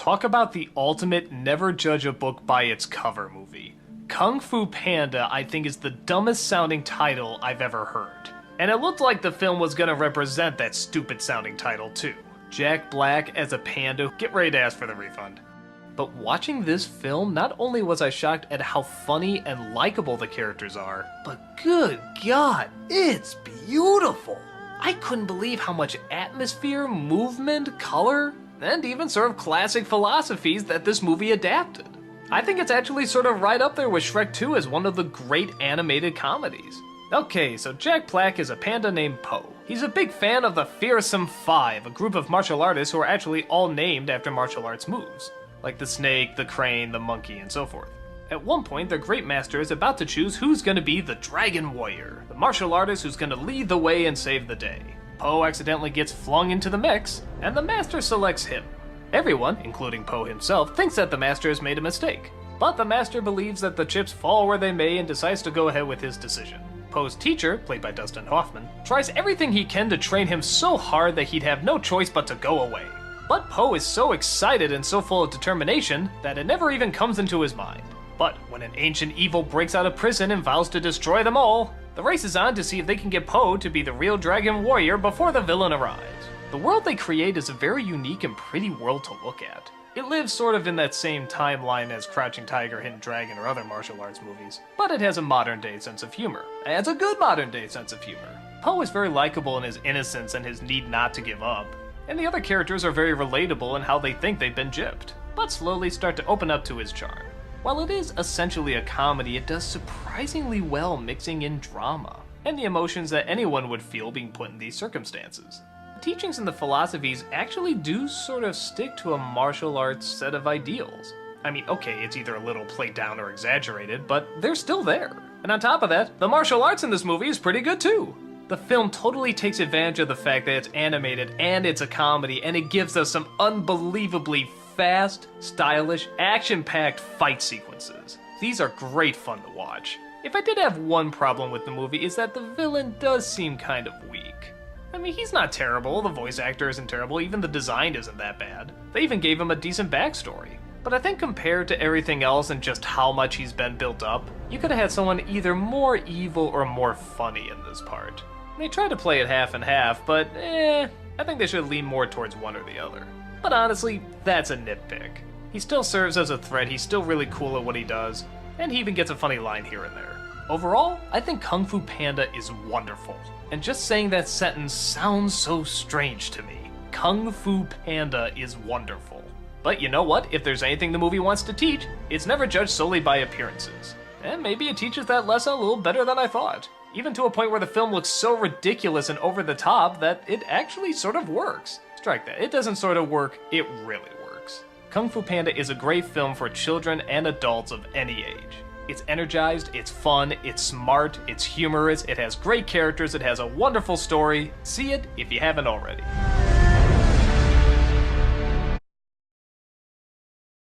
talk about the ultimate never judge a book by its cover movie. Kung Fu Panda, I think, is the dumbest sounding title I've ever heard. And it looked like the film was gonna represent that stupid sounding title too. Jack Black as a panda, get ready to ask for the refund. But watching this film, not only was I shocked at how funny and likable the characters are, but good God, it's beautiful! I couldn't believe how much atmosphere, movement, color, and even sort of classic philosophies that this movie adapted. I think it's actually sort of right up there with Shrek 2 as one of the great animated comedies. Okay, so Jack Black is a panda named Po. He's a big fan of the Fearsome Five, a group of martial artists who are actually all named after martial arts moves, like the snake, the crane, the monkey, and so forth. At one point, their great master is about to choose who's going to be the Dragon Warrior, the martial artist who's going to lead the way and save the day. Po accidentally gets flung into the mix, and the master selects him. Everyone, including Po himself, thinks that the master has made a mistake, but the master believes that the chips fall where they may and decides to go ahead with his decision. Po's teacher, played by Dustin Hoffman, tries everything he can to train him so hard that he'd have no choice but to go away. But Po is so excited and so full of determination that it never even comes into his mind. But when an ancient evil breaks out of prison and vows to destroy them all, the race is on to see if they can get Po to be the real Dragon Warrior before the villain arrives. The world they create is a very unique and pretty world to look at. It lives sort of in that same timeline as Crouching Tiger, Hidden Dragon or other martial arts movies, but it has a modern day sense of humor. And it's a good modern day sense of humor. Po is very likable in his innocence and his need not to give up, and the other characters are very relatable in how they think they've been gypped, but slowly start to open up to his charm. While it is essentially a comedy, it does surprisingly well mixing in drama, and the emotions that anyone would feel being put in these circumstances. The teachings and the philosophies actually do sort of stick to a martial arts set of ideals. I mean, okay, it's either a little played down or exaggerated, but they're still there. And on top of that, the martial arts in this movie is pretty good too. The film totally takes advantage of the fact that it's animated and it's a comedy, and it gives us some unbelievably fast, stylish, action-packed fight sequences. These are great fun to watch. If I did have one problem with the movie, is that the villain does seem kind of weak. I mean, he's not terrible, the voice actor isn't terrible, even the design isn't that bad. They even gave him a decent backstory. But I think compared to everything else and just how much he's been built up, you could have had someone either more evil or more funny in this part. They tried to play it half and half, but I think they should lean more towards one or the other. But honestly, that's a nitpick. He still serves as a threat, he's still really cool at what he does, and he even gets a funny line here and there. Overall, I think Kung Fu Panda is wonderful. And just saying that sentence sounds so strange to me. Kung Fu Panda is wonderful. But you know what? If there's anything the movie wants to teach, it's never judged solely by appearances. And maybe it teaches that lesson a little better than I thought. Even to a point where the film looks so ridiculous and over the top that it actually sort of works. Strike that. It doesn't sort of work, it really works. Kung Fu Panda is a great film for children and adults of any age. It's energized, it's fun, it's smart, it's humorous, it has great characters, it has a wonderful story. See it if you haven't already.